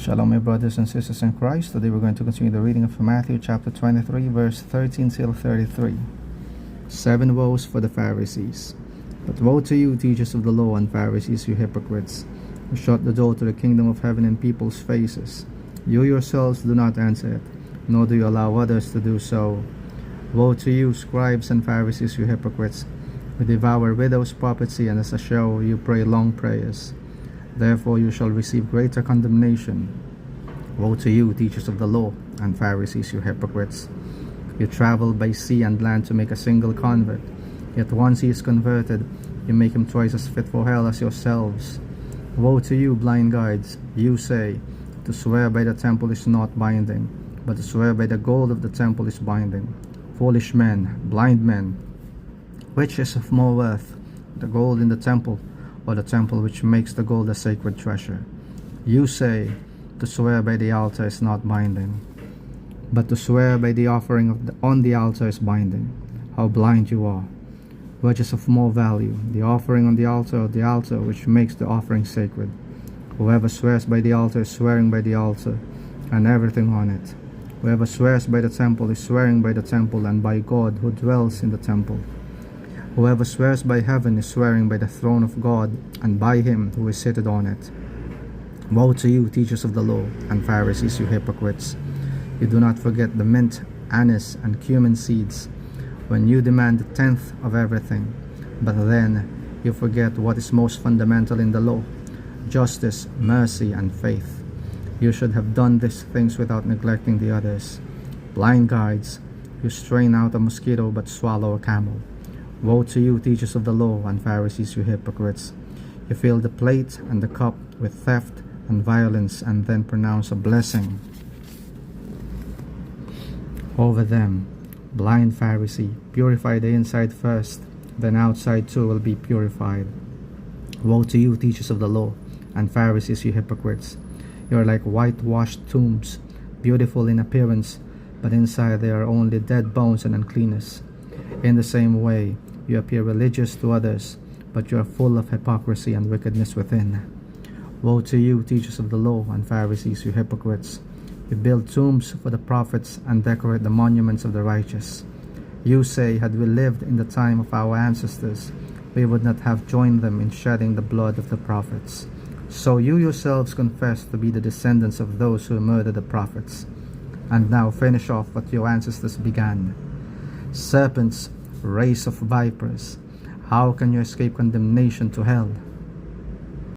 Shalom, my brothers and sisters in Christ. Today we're going to continue the reading of Matthew chapter 23, verse 13 till 33. 7 woes for the Pharisees. But woe to you, teachers of the law, and Pharisees, you hypocrites, who shut the door to the kingdom of heaven in people's faces. You yourselves do not enter it, nor do you allow others to do so. Woe to you, scribes and Pharisees, you hypocrites, who devour widows' property, and as a show you pray long prayers. Therefore you shall receive greater condemnation. Woe to you, teachers of the law, and Pharisees, you hypocrites! You travel by sea and land to make a single convert, yet once he is converted, you make him twice as fit for hell as yourselves. Woe to you, blind guides! You say, to swear by the temple is not binding, but to swear by the gold of the temple is binding. Foolish men, blind men! Which is of more worth, the gold in the temple, or the temple which makes the gold a sacred treasure? You say, to swear by the altar is not binding, but to swear by the offering on the altar is binding. How blind you are! Which is of more value, the offering on the altar or the altar which makes the offering sacred? Whoever swears by the altar is swearing by the altar and everything on it. Whoever swears by the temple is swearing by the temple and by God who dwells in the temple. Whoever swears by heaven is swearing by the throne of God and by him who is seated on it. Woe to you, teachers of the law, and Pharisees, you hypocrites! You do not forget the mint, anise, and cumin seeds, when you demand a tenth of everything. But then you forget what is most fundamental in the law: justice, mercy, and faith. You should have done these things without neglecting the others. Blind guides, you strain out a mosquito but swallow a camel. Woe to you, teachers of the law, and Pharisees, you hypocrites! You fill the plate and the cup with theft and violence, and then pronounce a blessing over them. Blind Pharisee, purify the inside first, then outside too will be purified. Woe to you, teachers of the law, and Pharisees, you hypocrites! You are like whitewashed tombs, beautiful in appearance, but inside they are only dead bones and uncleanness. In the same way, you appear religious to others, but you are full of hypocrisy and wickedness within. Woe to you, teachers of the law, and Pharisees, you hypocrites! You build tombs for the prophets and decorate the monuments of the righteous. You say, had we lived in the time of our ancestors, we would not have joined them in shedding the blood of the prophets. So you yourselves confess to be the descendants of those who murdered the prophets, and now finish off what your ancestors began. Serpents, race of vipers, how can you escape condemnation to hell?